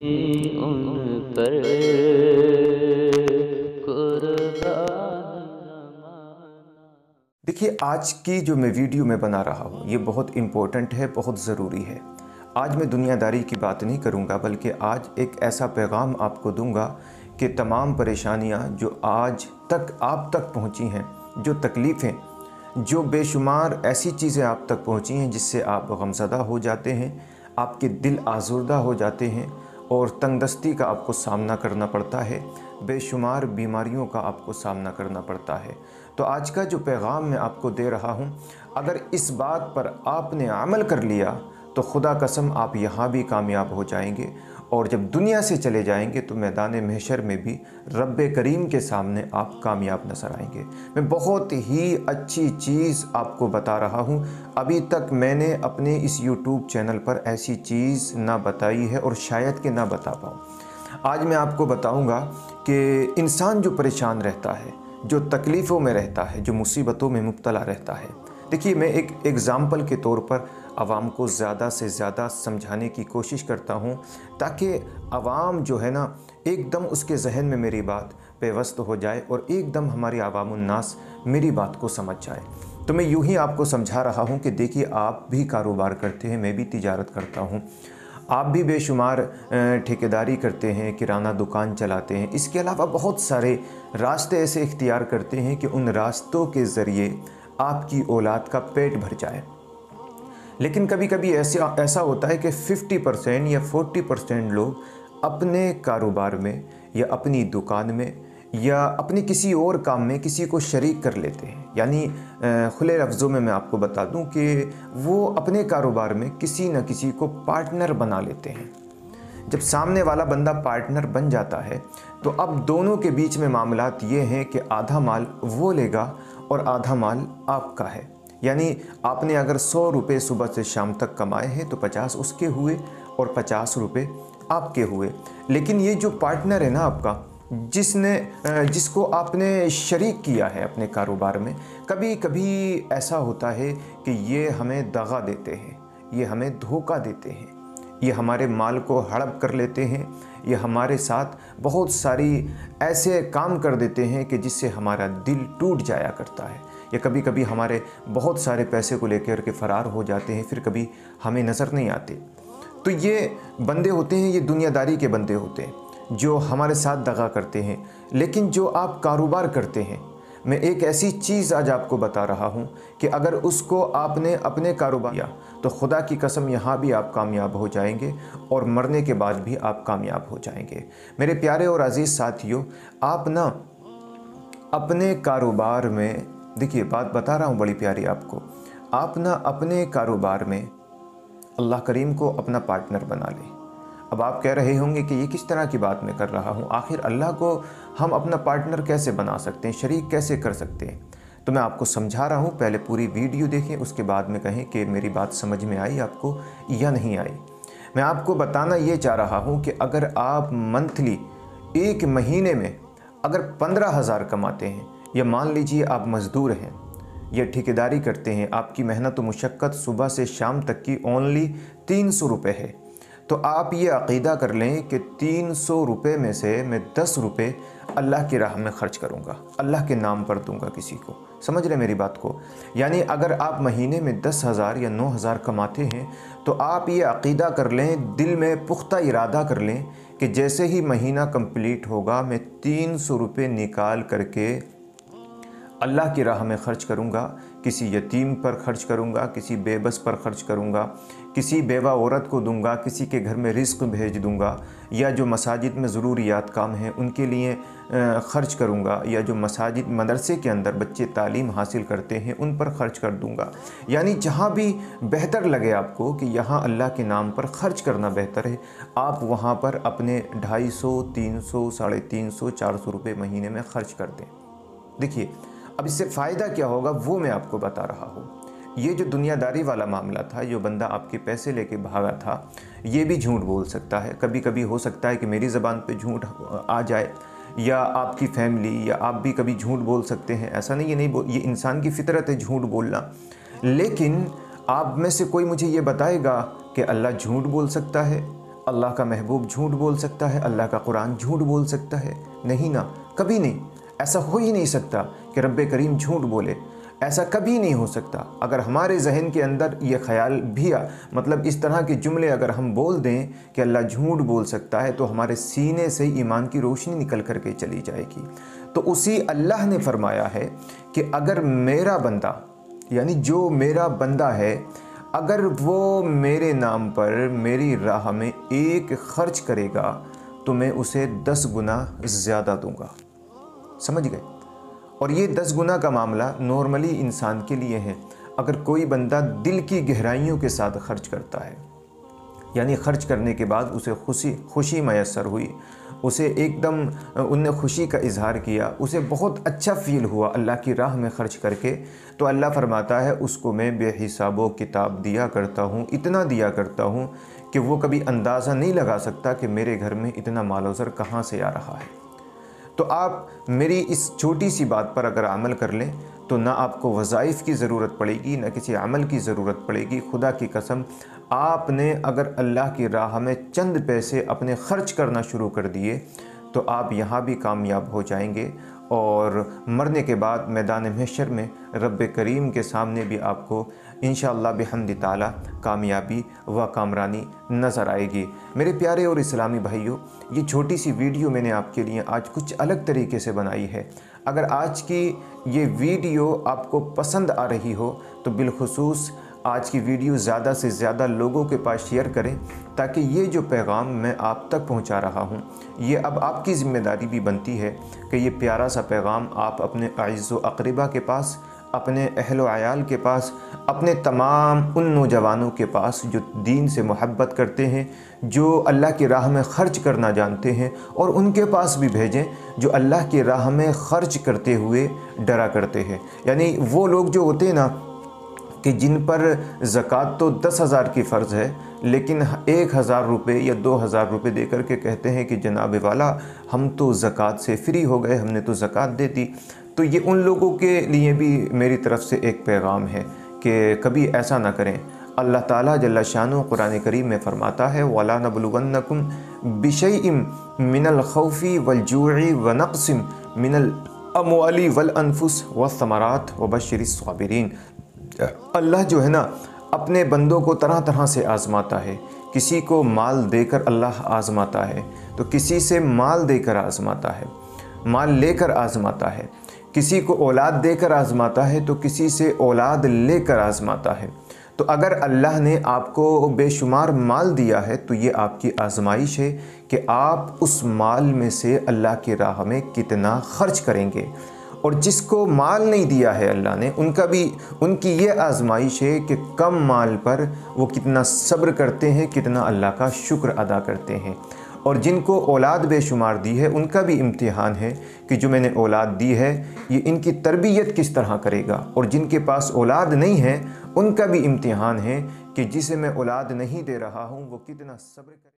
ان پر قربان دیکھیے، آج کی جو میں ویڈیو میں بنا رہا ہوں یہ بہت امپورٹنٹ ہے، بہت ضروری ہے۔ آج میں دنیا داری کی بات نہیں کروں گا، بلکہ آج ایک ایسا پیغام آپ کو دوں گا کہ تمام پریشانیاں جو آج تک آپ تک پہنچی ہیں، جو تکلیفیں، جو بے شمار ایسی چیزیں آپ تک پہنچی ہیں جس سے آپ غمزدہ ہو جاتے ہیں، آپ کے دل آزردہ ہو جاتے ہیں اور تنگ دستی کا آپ کو سامنا کرنا پڑتا ہے، بے شمار بیماریوں کا آپ کو سامنا کرنا پڑتا ہے۔ تو آج کا جو پیغام میں آپ کو دے رہا ہوں، اگر اس بات پر آپ نے عمل کر لیا تو خدا قسم آپ یہاں بھی کامیاب ہو جائیں گے، اور جب دنیا سے چلے جائیں گے تو میدان محشر میں بھی رب کریم کے سامنے آپ کامیاب نظر آئیں گے۔ میں بہت ہی اچھی چیز آپ کو بتا رہا ہوں، ابھی تک میں نے اپنے اس یوٹیوب چینل پر ایسی چیز نہ بتائی ہے اور شاید کہ نہ بتا پاؤں۔ آج میں آپ کو بتاؤں گا کہ انسان جو پریشان رہتا ہے، جو تکلیفوں میں رہتا ہے، جو مصیبتوں میں مبتلا رہتا ہے، دیکھیے میں ایک ایگزامپل کے طور پر عوام کو زیادہ سے زیادہ سمجھانے کی کوشش کرتا ہوں، تاکہ عوام جو ہے نا ایک دم اس کے ذہن میں میری بات پیوست ہو جائے اور ایک دم ہماری عوام الناس میری بات کو سمجھ جائے۔ تو میں یوں ہی آپ کو سمجھا رہا ہوں کہ دیکھیے، آپ بھی کاروبار کرتے ہیں، میں بھی تجارت کرتا ہوں، آپ بھی بے شمار ٹھیکیداری کرتے ہیں، کرانہ دکان چلاتے ہیں، اس کے علاوہ بہت سارے راستے ایسے اختیار کرتے ہیں کہ ان راستوں کے ذریعے آپ کی اولاد کا پیٹ بھر جائے۔ لیکن کبھی کبھی ایسا ہوتا ہے کہ 50% یا 40% لوگ اپنے کاروبار میں یا اپنی دکان میں یا اپنے کسی اور کام میں کسی کو شریک کر لیتے ہیں، یعنی کھلے لفظوں میں آپ کو بتا دوں کہ وہ اپنے کاروبار میں کسی نہ کسی کو پارٹنر بنا لیتے ہیں۔ جب سامنے والا بندہ پارٹنر بن جاتا ہے تو اب دونوں کے بیچ میں معاملات یہ ہیں کہ آدھا مال وہ لے گا اور آدھا مال آپ کا ہے، یعنی آپ نے اگر 100 روپے صبح سے شام تک کمائے ہیں تو 50 اس کے ہوئے اور 50 روپے آپ کے ہوئے۔ لیکن یہ جو پارٹنر ہے نا آپ کا، جس کو آپ نے شریک کیا ہے اپنے کاروبار میں، کبھی کبھی ایسا ہوتا ہے کہ یہ ہمیں دغا دیتے ہیں، یہ ہمیں دھوکہ دیتے ہیں، یہ ہمارے مال کو ہڑپ کر لیتے ہیں، یہ ہمارے ساتھ بہت ساری ایسے کام کر دیتے ہیں کہ جس سے ہمارا دل ٹوٹ جایا کرتا ہے، یا کبھی کبھی ہمارے بہت سارے پیسے کو لے کر کے فرار ہو جاتے ہیں، پھر کبھی ہمیں نظر نہیں آتے۔ تو یہ بندے ہوتے ہیں، یہ دنیا داری کے بندے ہوتے ہیں جو ہمارے ساتھ دغا کرتے ہیں۔ لیکن جو آپ کاروبار کرتے ہیں، میں ایک ایسی چیز آج آپ کو بتا رہا ہوں کہ اگر اس کو آپ نے اپنے کاروبار کیا تو خدا کی قسم یہاں بھی آپ کامیاب ہو جائیں گے اور مرنے کے بعد بھی آپ کامیاب ہو جائیں گے۔ میرے پیارے اور عزیز ساتھیوں، آپ نا اپنے کاروبار میں، دیکھیے بات بتا رہا ہوں بڑی پیاری آپ کو، آپ نا اپنے کاروبار میں اللہ کریم کو اپنا پارٹنر بنا لیں۔ اب آپ کہہ رہے ہوں گے کہ یہ کس طرح کی بات میں کر رہا ہوں، آخر اللہ کو ہم اپنا پارٹنر کیسے بنا سکتے ہیں، شریک کیسے کر سکتے ہیں؟ تو میں آپ کو سمجھا رہا ہوں، پہلے پوری ویڈیو دیکھیں، اس کے بعد میں کہیں کہ میری بات سمجھ میں آئی آپ کو یا نہیں آئی۔ میں آپ کو بتانا یہ چاہ رہا ہوں کہ اگر آپ منتھلی ایک مہینے میں اگر 15,000 کماتے ہیں، یا مان لیجئے آپ مزدور ہیں یا ٹھیکیداری کرتے ہیں، آپ کی محنت و مشقت صبح سے شام تک کی اونلی 300 روپے ہے، تو آپ یہ عقیدہ کر لیں کہ 300 روپے میں سے میں 10 روپے اللہ کی راہ میں خرچ کروں گا، اللہ کے نام پر دوں گا کسی کو۔ سمجھ رہے میری بات کو؟ یعنی اگر آپ مہینے میں 10,000 یا 9,000 کماتے ہیں تو آپ یہ عقیدہ کر لیں، دل میں پختہ ارادہ کر لیں کہ جیسے ہی مہینہ کمپلیٹ ہوگا میں 300 روپے نکال کر کے اللہ کی راہ میں خرچ کروں گا، کسی یتیم پر خرچ کروں گا، کسی بے بس پر خرچ کروں گا، کسی بیوہ عورت کو دوں گا، کسی کے گھر میں رزق بھیج دوں گا، یا جو مساجد میں ضروریات کام ہیں ان کے لیے خرچ کروں گا، یا جو مساجد مدرسے کے اندر بچے تعلیم حاصل کرتے ہیں ان پر خرچ کر دوں گا۔ یعنی جہاں بھی بہتر لگے آپ کو کہ یہاں اللہ کے نام پر خرچ کرنا بہتر ہے، آپ وہاں پر اپنے 250، 300، 350، 400 روپے مہینے میں خرچ کر دیں۔ دیکھیے اب اس سے فائدہ کیا ہوگا وہ میں آپ کو بتا رہا ہوں۔ یہ جو دنیا داری والا معاملہ تھا، جو بندہ آپ کے پیسے لے کے بھاگا تھا، یہ بھی جھوٹ بول سکتا ہے، کبھی کبھی ہو سکتا ہے کہ میری زبان پہ جھوٹ آ جائے، یا آپ کی فیملی یا آپ بھی کبھی جھوٹ بول سکتے ہیں، ایسا نہیں یہ انسان کی فطرت ہے جھوٹ بولنا۔ لیکن آپ میں سے کوئی مجھے یہ بتائے گا کہ اللہ جھوٹ بول سکتا ہے، اللہ کا محبوب جھوٹ بول سکتا ہے؟ اللہ کا قرآن جھوٹ بول سکتا ہے؟ نہیں نا، کبھی نہیں۔ ایسا ہو ہی نہیں سکتا کہ رب کریم جھوٹ بولے، ایسا کبھی نہیں ہو سکتا۔ اگر ہمارے ذہن کے اندر یہ خیال بھی مطلب اس طرح کے جملے اگر ہم بول دیں کہ اللہ جھوٹ بول سکتا ہے، تو ہمارے سینے سے ایمان کی روشنی نکل کر کے چلی جائے گی۔ تو اسی اللہ نے فرمایا ہے کہ اگر میرا بندہ، یعنی جو میرا بندہ ہے، اگر وہ میرے نام پر میری راہ میں ایک خرچ کرے گا تو میں اسے 10 گنا زیادہ دوں گا۔ سمجھ گئے؟ اور یہ 10 گنا کا معاملہ نارملی انسان کے لیے ہے۔ اگر کوئی بندہ دل کی گہرائیوں کے ساتھ خرچ کرتا ہے، یعنی خرچ کرنے کے بعد اسے خوشی میسر ہوئی، اسے ایک دم ان نے خوشی کا اظہار کیا، اسے بہت اچھا فیل ہوا اللہ کی راہ میں خرچ کر کے، تو اللہ فرماتا ہے اس کو میں بے حساب و کتاب دیا کرتا ہوں، اتنا دیا کرتا ہوں کہ وہ کبھی اندازہ نہیں لگا سکتا کہ میرے گھر میں اتنا مال و زر کہاں سے آ رہا ہے۔ تو آپ میری اس چھوٹی سی بات پر اگر عمل کر لیں تو نہ آپ کو وظائف کی ضرورت پڑے گی، نہ کسی عمل کی ضرورت پڑے گی۔ خدا کی قسم، آپ نے اگر اللہ کی راہ میں چند پیسے اپنے خرچ کرنا شروع کر دیے تو آپ یہاں بھی کامیاب ہو جائیں گے، اور مرنے کے بعد میدان محشر میں رب کریم کے سامنے بھی آپ کو انشاءاللہ بحمد تعالی کامیابی و کامرانی نظر آئے گی۔ میرے پیارے اور اسلامی بھائیوں، یہ چھوٹی سی ویڈیو میں نے آپ کے لیے آج کچھ الگ طریقے سے بنائی ہے۔ اگر آج کی یہ ویڈیو آپ کو پسند آ رہی ہو تو بالخصوص آج کی ویڈیو زیادہ سے زیادہ لوگوں کے پاس شیئر کریں، تاکہ یہ جو پیغام میں آپ تک پہنچا رہا ہوں، یہ اب آپ کی ذمہ داری بھی بنتی ہے کہ یہ پیارا سا پیغام آپ اپنے اعز و اقربا کے پاس، اپنے اہل و عیال کے پاس، اپنے تمام ان نوجوانوں کے پاس جو دین سے محبت کرتے ہیں، جو اللہ کی راہ میں خرچ کرنا جانتے ہیں، اور ان کے پاس بھی بھیجیں جو اللہ کی راہ میں خرچ کرتے ہوئے ڈرا کرتے ہیں۔ یعنی وہ لوگ جو ہوتے ہیں نا کہ جن پر زکوٰۃ تو 10,000 کی فرض ہے، لیکن 1,000 روپے یا 2,000 روپے دے کر کے کہتے ہیں کہ جناب والا ہم تو زکوٰۃ سے فری ہو گئے، ہم نے تو زکوٰۃ دے دی۔ تو یہ ان لوگوں کے لیے بھی میری طرف سے ایک پیغام ہے کہ کبھی ایسا نہ کریں۔ اللہ تعالیٰ جل شانہ قرآن کریم میں فرماتا ہے وَلَا نَبْلُوَنَّكُمْ بِشَيْءٍ مِّنَ الْخَوْفِ وَالْجُوعِ وَنَقْصٍ مِّنَ الْأَمْوَالِ وَالْأَنفُسِ وَالثَّمَرَاتِ وَبَشِّرِ الصَّابِرِينَ۔ اللہ جو ہے نا اپنے بندوں کو طرح طرح سے آزماتا ہے۔ کسی کو مال دے کر اللہ آزماتا ہے تو کسی سے مال دے کر آزماتا ہے، مال لے کر آزماتا ہے۔ کسی کو اولاد دے کر آزماتا ہے تو کسی سے اولاد لے کر آزماتا ہے۔ تو اگر اللہ نے آپ کو بے شمار مال دیا ہے تو یہ آپ کی آزمائش ہے کہ آپ اس مال میں سے اللہ کی راہ میں کتنا خرچ کریں گے۔ اور جس کو مال نہیں دیا ہے اللہ نے، ان کی یہ آزمائش ہے کہ کم مال پر وہ کتنا صبر کرتے ہیں، کتنا اللہ کا شکر ادا کرتے ہیں۔ اور جن کو اولاد بے شمار دی ہے ان کا بھی امتحان ہے کہ جو میں نے اولاد دی ہے یہ ان کی تربیت کس طرح کرے گا، اور جن کے پاس اولاد نہیں ہے ان کا بھی امتحان ہے کہ جسے میں اولاد نہیں دے رہا ہوں وہ کتنا صبر کرے۔